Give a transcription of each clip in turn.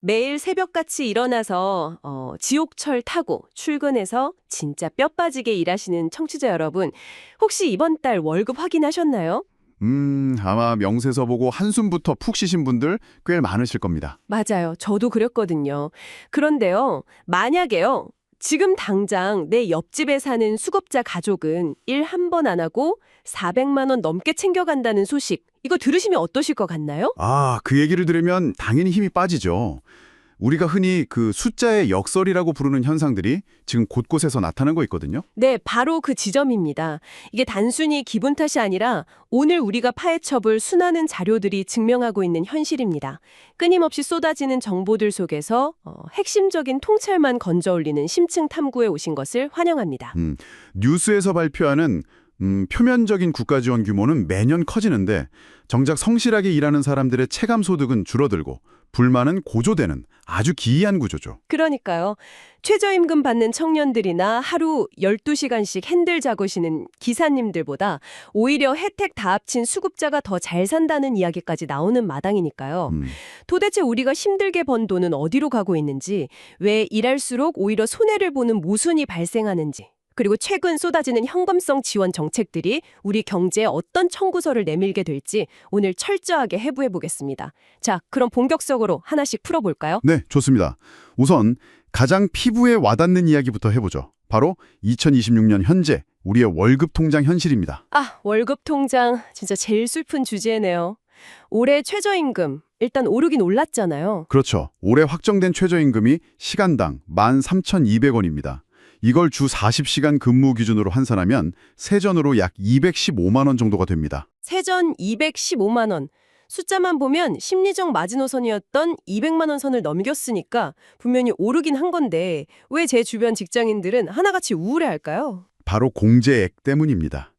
매일 새벽같이 일어나서 지옥철 타고 출근해서 진짜 뼈 빠지게 일하시는 청취자 여러분, 혹시 이번 달 월급 확인하셨나요? 아마 명세서 보고 한숨부터 푹 쉬신 분들 꽤 많으실 겁니다. 맞아요. 저도 그랬거든요. 그런데요, 만약에요, 지금 당장 내 옆집에 사는 수급자 가족은 일 한 번 안 하고 400만 원 넘게 챙겨간다는 소식, 이거 들으시면 어떠실 것 같나요? 그 얘기를 들으면 당연히 힘이 빠지죠. 우리가 흔히 그 숫자의 역설이라고 부르는 현상들이 지금 곳곳에서 나타나고 있거든요. 네, 바로 그 지점입니다. 이게 단순히 기분 탓이 아니라 오늘 우리가 파헤쳐볼 수많은 자료들이 증명하고 있는 현실입니다. 끊임없이 쏟아지는 정보들 속에서 핵심적인 통찰만 건져 올리는 심층 탐구에 오신 것을 환영합니다. 뉴스에서 발표하는 표면적인 국가 지원 규모는 매년 커지는데 정작 성실하게 일하는 사람들의 체감 소득은 줄어들고 불만은 고조되는 아주 기이한 구조죠. 그러니까요. 최저임금 받는 청년들이나 하루 12시간씩 핸들 잡으시는 기사님들보다 오히려 혜택 다 합친 수급자가 더 잘 산다는 이야기까지 나오는 마당이니까요. 도대체 우리가 힘들게 번 돈은 어디로 가고 있는지, 왜 일할수록 오히려 손해를 보는 모순이 발생하는지, 그리고 최근 쏟아지는 현금성 지원 정책들이 우리 경제에 어떤 청구서를 내밀게 될지 오늘 철저하게 해부해 보겠습니다. 자, 그럼 본격적으로 하나씩 풀어볼까요? 네, 좋습니다. 우선 가장 피부에 와닿는 이야기부터 해보죠. 바로 2026년 현재 우리의 월급 통장 현실입니다. 월급 통장 진짜 제일 슬픈 주제네요. 올해 최저임금 일단 오르긴 올랐잖아요. 그렇죠. 올해 확정된 최저임금이 시간당 13,200원입니다. 이걸 주 40시간 근무 기준으로 환산하면 세전으로 약 215만 원 정도가 됩니다. 세전 215만 원. 숫자만 보면 심리적 마지노선이었던 200만 원 선을 넘겼으니까 분명히 오르긴 한 건데 왜 제 주변 직장인들은 하나같이 우울해할까요? 바로 공제액 때문입니다.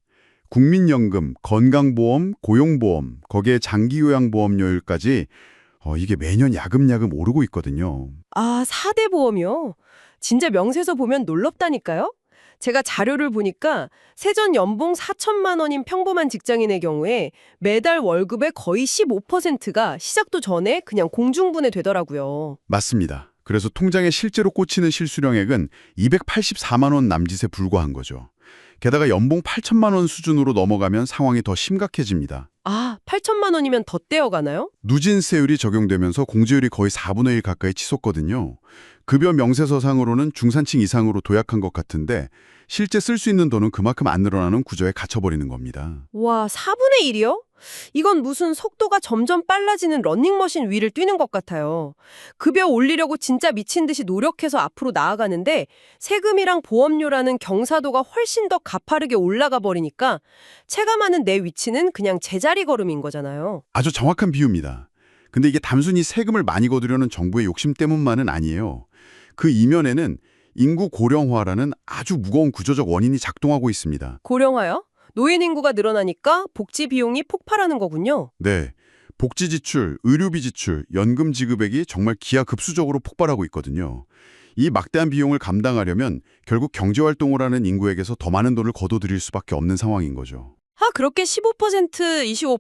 국민연금, 건강보험, 고용보험, 거기에 장기요양보험료율까지 이게 매년 야금야금 오르고 있거든요. 4대 보험이요? 진짜 명세서 보면 놀랍다니까요? 제가 자료를 보니까 세전 연봉 4천만 원인 평범한 직장인의 경우에 매달 월급의 거의 15%가 시작도 전에 그냥 공중분해 되더라고요. 맞습니다. 그래서 통장에 실제로 꽂히는 실수령액은 284만 원 남짓에 불과한 거죠. 게다가 연봉 8천만 원 수준으로 넘어가면 상황이 더 심각해집니다. 8천만 원이면 더 떼어가나요? 누진세율이 적용되면서 공제율이 거의 4분의 1 가까이 치솟거든요. 급여 명세서상으로는 중산층 이상으로 도약한 것 같은데 실제 쓸 수 있는 돈은 그만큼 안 늘어나는 구조에 갇혀버리는 겁니다. 와, 4분의 1이요? 이건 무슨 속도가 점점 빨라지는 러닝머신 위를 뛰는 것 같아요. 급여 올리려고 진짜 미친 듯이 노력해서 앞으로 나아가는데 세금이랑 보험료라는 경사도가 훨씬 더 가파르게 올라가 버리니까 체감하는 내 위치는 그냥 제자리 걸음인 거잖아요. 아주 정확한 비유입니다. 근데 이게 단순히 세금을 많이 거두려는 정부의 욕심 때문만은 아니에요. 그 이면에는 인구 고령화라는 아주 무거운 구조적 원인이 작동하고 있습니다. 고령화요? 노인 인구가 늘어나니까 복지 비용이 폭발하는 거군요. 네, 복지 지출, 의료비 지출, 연금 지급액이 정말 기하급수적으로 폭발하고 있거든요. 이 막대한 비용을 감당하려면 결국 경제활동을 하는 인구에게서 더 많은 돈을 거둬들일 수밖에 없는 상황인 거죠. 그렇게 15%,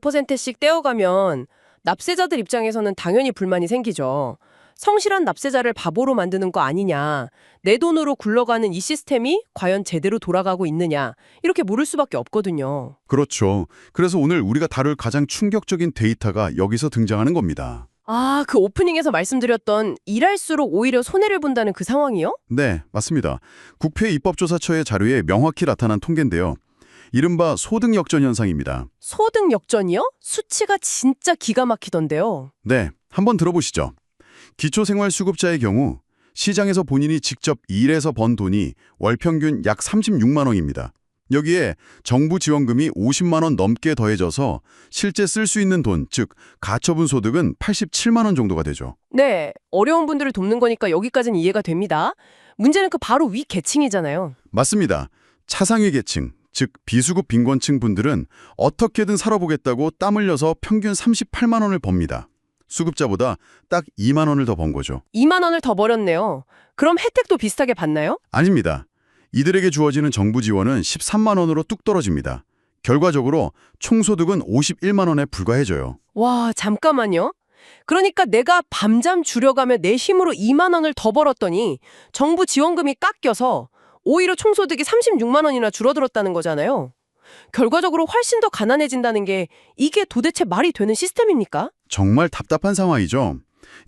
25%씩 떼어가면 납세자들 입장에서는 당연히 불만이 생기죠. 성실한 납세자를 바보로 만드는 거 아니냐, 내 돈으로 굴러가는 이 시스템이 과연 제대로 돌아가고 있느냐, 이렇게 물을 수밖에 없거든요. 그렇죠. 그래서 오늘 우리가 다룰 가장 충격적인 데이터가 여기서 등장하는 겁니다. 그 오프닝에서 말씀드렸던 일할수록 오히려 손해를 본다는 그 상황이요? 네, 맞습니다. 국회 입법조사처의 자료에 명확히 나타난 통계인데요. 이른바 소득 역전 현상입니다. 소득 역전이요? 수치가 진짜 기가 막히던데요. 네, 한번 들어보시죠. 기초생활수급자의 경우 시장에서 본인이 직접 일해서 번 돈이 월 평균 약 36만 원입니다. 여기에 정부 지원금이 50만 원 넘게 더해져서 실제 쓸 수 있는 돈, 즉 가처분 소득은 87만 원 정도가 되죠. 네, 어려운 분들을 돕는 거니까 여기까지는 이해가 됩니다. 문제는 그 바로 위 계층이잖아요. 맞습니다. 차상위 계층, 즉 비수급 빈곤층 분들은 어떻게든 살아보겠다고 땀 흘려서 평균 38만 원을 법니다. 수급자보다 딱 2만 원을 더 번 거죠. 2만 원을 더 벌였네요. 그럼 혜택도 비슷하게 받나요? 아닙니다. 이들에게 주어지는 정부 지원은 13만 원으로 뚝 떨어집니다. 결과적으로 총소득은 51만 원에 불과해져요. 와, 잠깐만요. 그러니까 내가 밤잠 줄여가며 내 힘으로 2만 원을 더 벌었더니 정부 지원금이 깎여서 오히려 총소득이 36만 원이나 줄어들었다는 거잖아요. 결과적으로 훨씬 더 가난해진다는 게 이게 도대체 말이 되는 시스템입니까? 정말 답답한 상황이죠.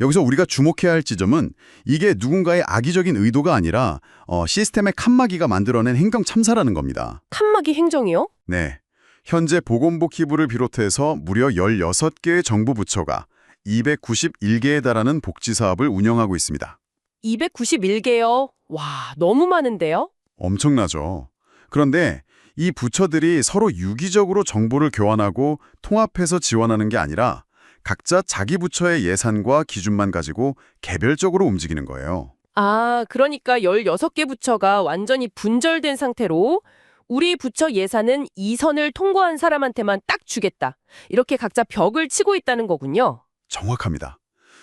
여기서 우리가 주목해야 할 지점은 이게 누군가의 악의적인 의도가 아니라 시스템의 칸막이가 만들어낸 행정 참사라는 겁니다. 칸막이 행정이요? 네. 현재 보건복지부를 비롯해서 무려 16개의 정부 부처가 291개에 달하는 복지 사업을 운영하고 있습니다. 291개요? 와, 너무 많은데요? 엄청나죠. 그런데 이 부처들이 서로 유기적으로 정보를 교환하고 통합해서 지원하는 게 아니라 각자 자기 부처의 예산과 기준만 가지고 개별적으로 움직이는 거예요. 아, 그러니까 16개 부처가 완전히 분절된 상태로 우리 부처 예산은 이 선을 통과한 사람한테만 딱 주겠다. 이렇게 각자 벽을 치고 있다는 거군요. 정확합니다.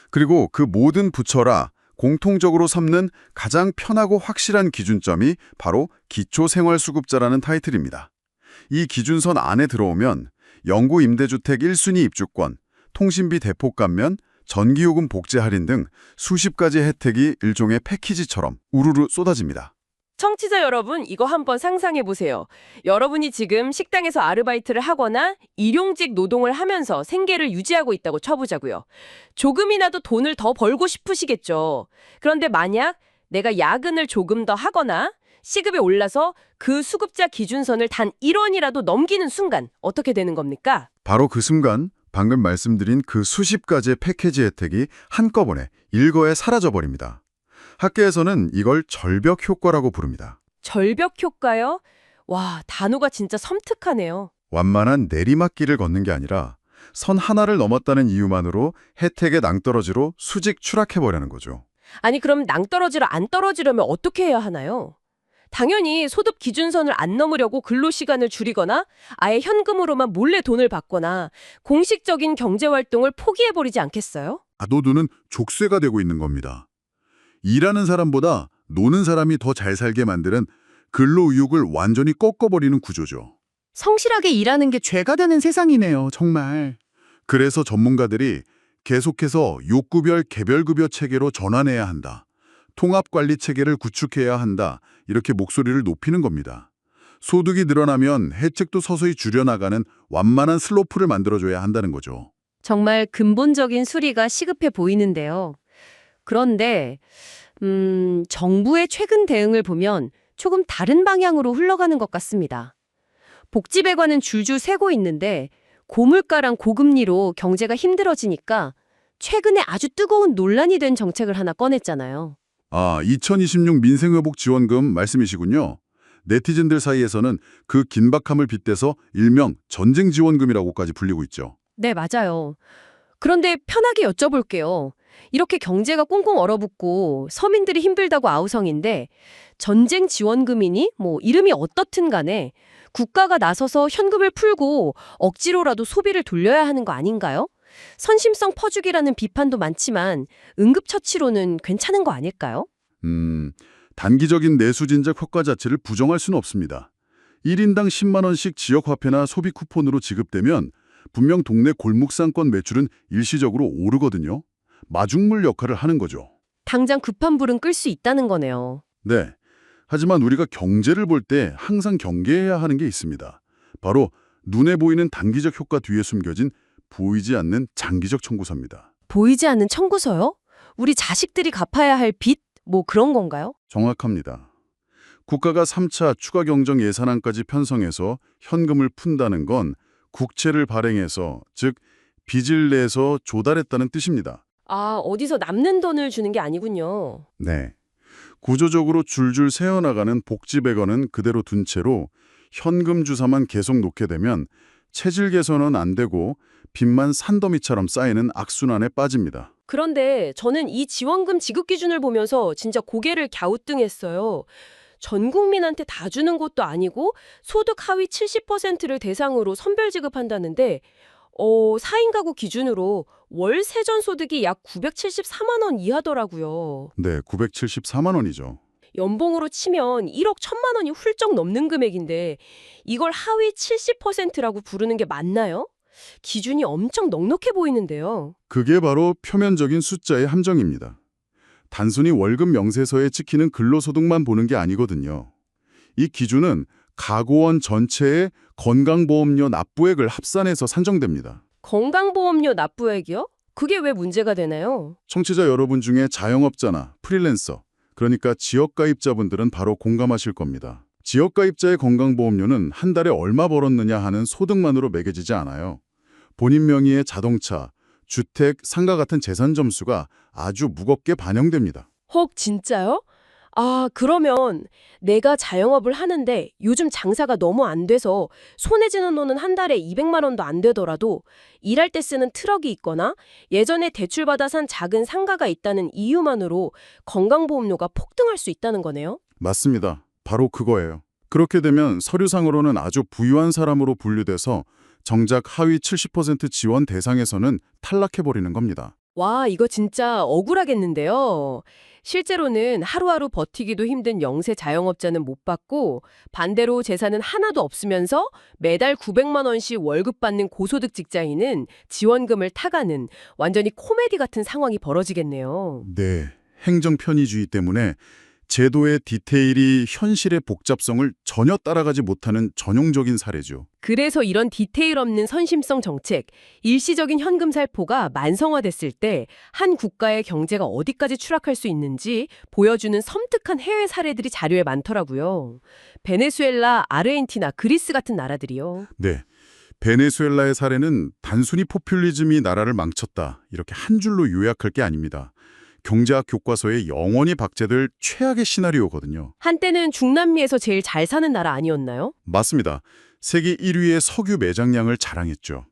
그리고 그 모든 부처라 공통적으로 삼는 가장 편하고 확실한 기준점이 바로 기초생활수급자라는 타이틀입니다. 이 기준선 안에 들어오면 영구 임대주택 1순위 입주권, 통신비 대폭 감면, 전기요금 복지 할인 등 수십 가지 혜택이 일종의 패키지처럼 우르르 쏟아집니다. 청취자 여러분, 이거 한번 상상해 보세요. 여러분이 지금 식당에서 아르바이트를 하거나 일용직 노동을 하면서 생계를 유지하고 있다고 쳐보자고요. 조금이라도 돈을 더 벌고 싶으시겠죠. 그런데 만약 내가 야근을 조금 더 하거나 시급이 올라서 그 수급자 기준선을 단 1원이라도 넘기는 순간 어떻게 되는 겁니까? 바로 그 순간 방금 말씀드린 그 수십 가지의 패키지 혜택이 한꺼번에 일거에 사라져버립니다. 학계에서는 이걸 절벽 효과라고 부릅니다. 절벽 효과요? 와, 단어가 진짜 섬뜩하네요. 완만한 내리막길을 걷는 게 아니라 선 하나를 넘었다는 이유만으로 혜택의 낭떠러지로 수직 추락해버리는 거죠. 아니, 그럼 낭떠러지를 안 떨어지려면 어떻게 해야 하나요? 당연히 소득 기준선을 안 넘으려고 근로시간을 줄이거나 아예 현금으로만 몰래 돈을 받거나 공식적인 경제활동을 포기해버리지 않겠어요? 노도는 족쇄가 되고 있는 겁니다. 일하는 사람보다 노는 사람이 더 잘 살게 만드는 근로의욕을 완전히 꺾어버리는 구조죠. 성실하게 일하는 게 죄가 되는 세상이네요, 정말. 그래서 전문가들이 계속해서 욕구별 개별급여 체계로 전환해야 한다. 통합관리 체계를 구축해야 한다. 이렇게 목소리를 높이는 겁니다. 소득이 늘어나면 혜택도 서서히 줄여나가는 완만한 슬로프를 만들어줘야 한다는 거죠. 정말 근본적인 수리가 시급해 보이는데요. 그런데 정부의 최근 대응을 보면 조금 다른 방향으로 흘러가는 것 같습니다. 복지배관은 줄줄 새고 있는데 고물가랑 고금리로 경제가 힘들어지니까 최근에 아주 뜨거운 논란이 된 정책을 하나 꺼냈잖아요. 2026 민생회복 지원금 말씀이시군요. 네티즌들 사이에서는 그 긴박함을 빗대서 일명 전쟁 지원금이라고까지 불리고 있죠. 네, 맞아요. 그런데 편하게 여쭤볼게요. 이렇게 경제가 꽁꽁 얼어붙고 서민들이 힘들다고 아우성인데 전쟁 지원금이니 이름이 어떻든 간에 국가가 나서서 현금을 풀고 억지로라도 소비를 돌려야 하는 거 아닌가요? 선심성 퍼주기라는 비판도 많지만 응급처치로는 괜찮은 거 아닐까요? 단기적인 내수진작 효과 자체를 부정할 수는 없습니다. 1인당 10만 원씩 지역화폐나 소비 쿠폰으로 지급되면 분명 동네 골목상권 매출은 일시적으로 오르거든요. 마중물 역할을 하는 거죠. 당장 급한 불은 끌 수 있다는 거네요. 네. 하지만 우리가 경제를 볼 때 항상 경계해야 하는 게 있습니다. 바로 눈에 보이는 단기적 효과 뒤에 숨겨진 보이지 않는 장기적 청구서입니다. 보이지 않는 청구서요? 우리 자식들이 갚아야 할 빚? 그런 건가요? 정확합니다. 국가가 3차 추가 경정 예산안까지 편성해서 현금을 푼다는 건 국채를 발행해서, 즉 빚을 내서 조달했다는 뜻입니다. 아, 어디서 남는 돈을 주는 게 아니군요. 네. 구조적으로 줄줄 새어나가는 복지백원은 그대로 둔 채로 현금 주사만 계속 놓게 되면 체질 개선은 안 되고 빚만 산더미처럼 쌓이는 악순환에 빠집니다. 그런데 저는 이 지원금 지급 기준을 보면서 진짜 고개를 갸우뚱했어요. 전 국민한테 다 주는 것도 아니고 소득 하위 70%를 대상으로 선별 지급한다는데 4인 가구 기준으로 월 세전 소득이 약 974만 원 이하더라고요. 네, 974만 원이죠. 연봉으로 치면 1억 1천만 원이 훌쩍 넘는 금액인데 이걸 하위 70%라고 부르는 게 맞나요? 기준이 엄청 넉넉해 보이는데요. 그게 바로 표면적인 숫자의 함정입니다. 단순히 월급 명세서에 찍히는 근로소득만 보는 게 아니거든요. 이 기준은 가구원 전체의 건강보험료 납부액을 합산해서 산정됩니다. 건강보험료 납부액이요? 그게 왜 문제가 되나요? 청취자 여러분 중에 자영업자나 프리랜서, 그러니까 지역가입자분들은 바로 공감하실 겁니다. 지역가입자의 건강보험료는 한 달에 얼마 벌었느냐 하는 소득만으로 매겨지지 않아요. 본인 명의의 자동차, 주택, 상가 같은 재산 점수가 아주 무겁게 반영됩니다. 헉, 진짜요? 아, 그러면 내가 자영업을 하는데 요즘 장사가 너무 안 돼서 손에 쥐는 돈은 한 달에 200만 원도 안 되더라도 일할 때 쓰는 트럭이 있거나 예전에 대출받아 산 작은 상가가 있다는 이유만으로 건강보험료가 폭등할 수 있다는 거네요? 맞습니다. 바로 그거예요. 그렇게 되면 서류상으로는 아주 부유한 사람으로 분류돼서 정작 하위 70% 지원 대상에서는 탈락해버리는 겁니다. 와, 이거 진짜 억울하겠는데요. 실제로는 하루하루 버티기도 힘든 영세 자영업자는 못 받고 반대로 재산은 하나도 없으면서 매달 900만 원씩 월급 받는 고소득 직장인은 지원금을 타가는 완전히 코미디 같은 상황이 벌어지겠네요. 네, 행정 편의주의 때문에 제도의 디테일이 현실의 복잡성을 전혀 따라가지 못하는 전형적인 사례죠. 그래서 이런 디테일 없는 선심성 정책, 일시적인 현금 살포가 만성화됐을 때 한 국가의 경제가 어디까지 추락할 수 있는지 보여주는 섬뜩한 해외 사례들이 자료에 많더라고요. 베네수엘라, 아르헨티나, 그리스 같은 나라들이요. 네, 베네수엘라의 사례는 단순히 포퓰리즘이 나라를 망쳤다, 이렇게 한 줄로 요약할 게 아닙니다. 경제학 교과서에 영원히 박제될 최악의 시나리오거든요. 한때는 중남미에서 제일 잘 사는 나라 아니었나요? 맞습니다. 세계 1위의 석유 매장량을 자랑했죠.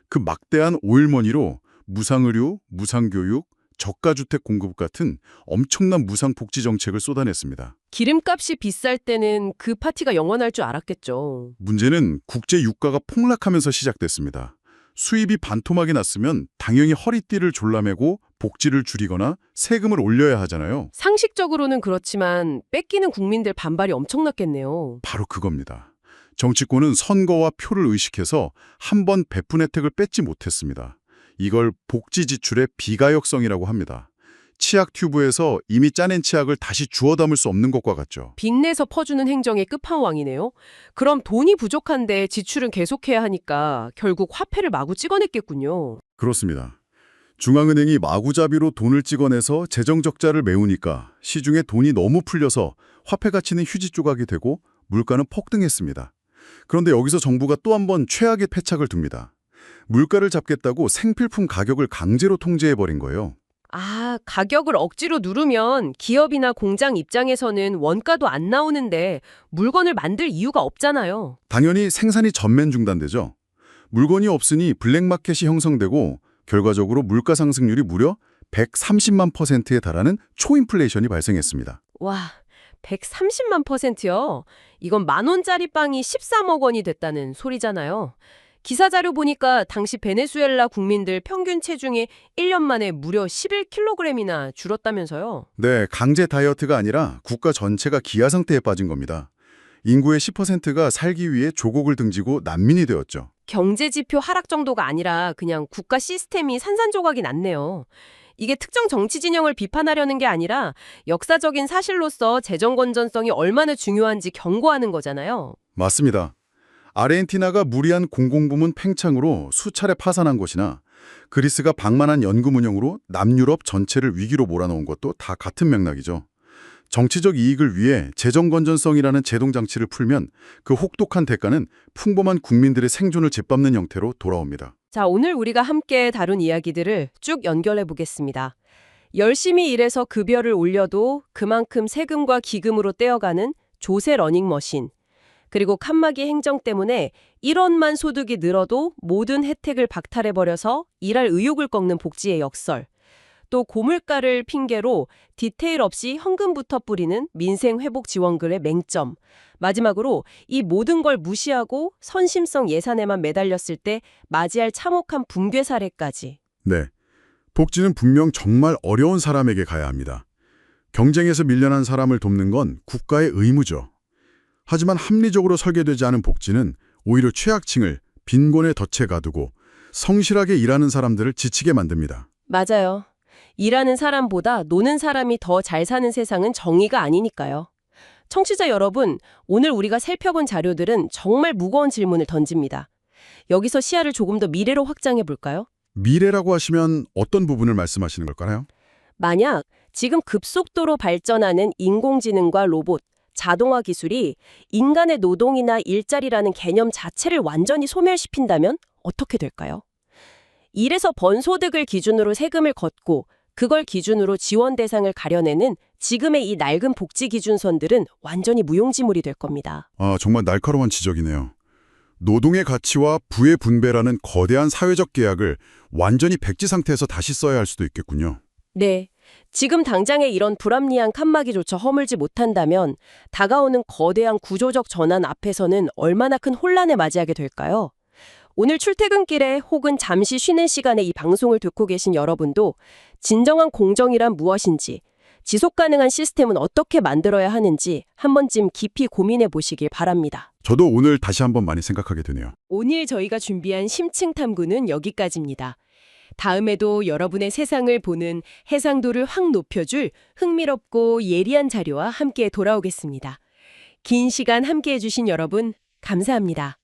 그 막대한 오일머니로 무상의료, 무상교육, 저가주택 공급 같은 엄청난 무상복지 정책을 쏟아냈습니다. 기름값이 비쌀 때는 그 파티가 영원할 줄 알았겠죠. 문제는 국제 유가가 폭락하면서 시작됐습니다. 수입이 반토막이 났으면 당연히 허리띠를 졸라매고 복지를 줄이거나 세금을 올려야 하잖아요. 상식적으로는 그렇지만 뺏기는 국민들 반발이 엄청났겠네요. 바로 그겁니다. 정치권은 선거와 표를 의식해서 한 번 베푼 혜택을 뺏지 못했습니다. 이걸 복지 지출의 비가역성이라고 합니다. 치약 튜브에서 이미 짜낸 치약을 다시 주워 담을 수 없는 것과 같죠. 빚내서 퍼주는 행정의 끝판왕이네요. 그럼 돈이 부족한데 지출은 계속해야 하니까 결국 화폐를 마구 찍어냈겠군요. 그렇습니다. 중앙은행이 마구잡이로 돈을 찍어내서 재정 적자를 메우니까 시중에 돈이 너무 풀려서 화폐 가치는 휴지 조각이 되고 물가는 폭등했습니다. 그런데 여기서 정부가 또 한 번 최악의 패착을 둡니다. 물가를 잡겠다고 생필품 가격을 강제로 통제해버린 거예요. 아, 가격을 억지로 누르면 기업이나 공장 입장에서는 원가도 안 나오는데 물건을 만들 이유가 없잖아요. 당연히 생산이 전면 중단되죠. 물건이 없으니 블랙마켓이 형성되고 결과적으로 물가 상승률이 무려 130만 %에 달하는 초인플레이션이 발생했습니다. 와, 130만 %요? 이건 10,000원짜리 빵이 13억 원이 됐다는 소리잖아요. 기사 자료 보니까 당시 베네수엘라 국민들 평균 체중이 1년 만에 무려 11kg이나 줄었다면서요. 네, 강제 다이어트가 아니라 국가 전체가 기아 상태에 빠진 겁니다. 인구의 10%가 살기 위해 조국을 등지고 난민이 되었죠. 경제지표 하락 정도가 아니라 그냥 국가 시스템이 산산조각이 났네요. 이게 특정 정치 진영을 비판하려는 게 아니라 역사적인 사실로서 재정 건전성이 얼마나 중요한지 경고하는 거잖아요. 맞습니다. 아르헨티나가 무리한 공공부문 팽창으로 수차례 파산한 것이나 그리스가 방만한 연금 운영으로 남유럽 전체를 위기로 몰아넣은 것도 다 같은 맥락이죠. 정치적 이익을 위해 재정 건전성이라는 제동장치를 풀면 그 혹독한 대가는 풍범한 국민들의 생존을 짓밟는 형태로 돌아옵니다. 자, 오늘 우리가 함께 다룬 이야기들을 쭉 연결해 보겠습니다. 열심히 일해서 급여를 올려도 그만큼 세금과 기금으로 떼어가는 조세 러닝머신. 그리고 칸막이 행정 때문에 1원만 소득이 늘어도 모든 혜택을 박탈해버려서 일할 의욕을 꺾는 복지의 역설. 또 고물가를 핑계로 디테일 없이 현금부터 뿌리는 민생회복지원금의 맹점. 마지막으로 이 모든 걸 무시하고 선심성 예산에만 매달렸을 때 맞이할 참혹한 붕괴 사례까지. 네, 복지는 분명 정말 어려운 사람에게 가야 합니다. 경쟁에서 밀려난 사람을 돕는 건 국가의 의무죠. 하지만 합리적으로 설계되지 않은 복지는 오히려 취약층을 빈곤에 덫에 가두고 성실하게 일하는 사람들을 지치게 만듭니다. 맞아요. 일하는 사람보다 노는 사람이 더 잘 사는 세상은 정의가 아니니까요. 청취자 여러분, 오늘 우리가 살펴본 자료들은 정말 무거운 질문을 던집니다. 여기서 시야를 조금 더 미래로 확장해 볼까요? 미래라고 하시면 어떤 부분을 말씀하시는 걸까요? 만약 지금 급속도로 발전하는 인공지능과 로봇, 자동화 기술이 인간의 노동이나 일자리라는 개념 자체를 완전히 소멸시킨다면 어떻게 될까요? 일에서 번 소득을 기준으로 세금을 걷고 그걸 기준으로 지원 대상을 가려내는 지금의 이 낡은 복지 기준선들은 완전히 무용지물이 될 겁니다. 정말 날카로운 지적이네요. 노동의 가치와 부의 분배라는 거대한 사회적 계약을 완전히 백지 상태에서 다시 써야 할 수도 있겠군요. 네. 지금 당장의 이런 불합리한 칸막이조차 허물지 못한다면 다가오는 거대한 구조적 전환 앞에서는 얼마나 큰 혼란에 맞이하게 될까요? 오늘 출퇴근길에 혹은 잠시 쉬는 시간에 이 방송을 듣고 계신 여러분도 진정한 공정이란 무엇인지, 지속 가능한 시스템은 어떻게 만들어야 하는지 한 번쯤 깊이 고민해 보시길 바랍니다. 저도 오늘 다시 한번 많이 생각하게 되네요. 오늘 저희가 준비한 심층 탐구는 여기까지입니다. 다음에도 여러분의 세상을 보는 해상도를 확 높여줄 흥미롭고 예리한 자료와 함께 돌아오겠습니다. 긴 시간 함께해 주신 여러분, 감사합니다.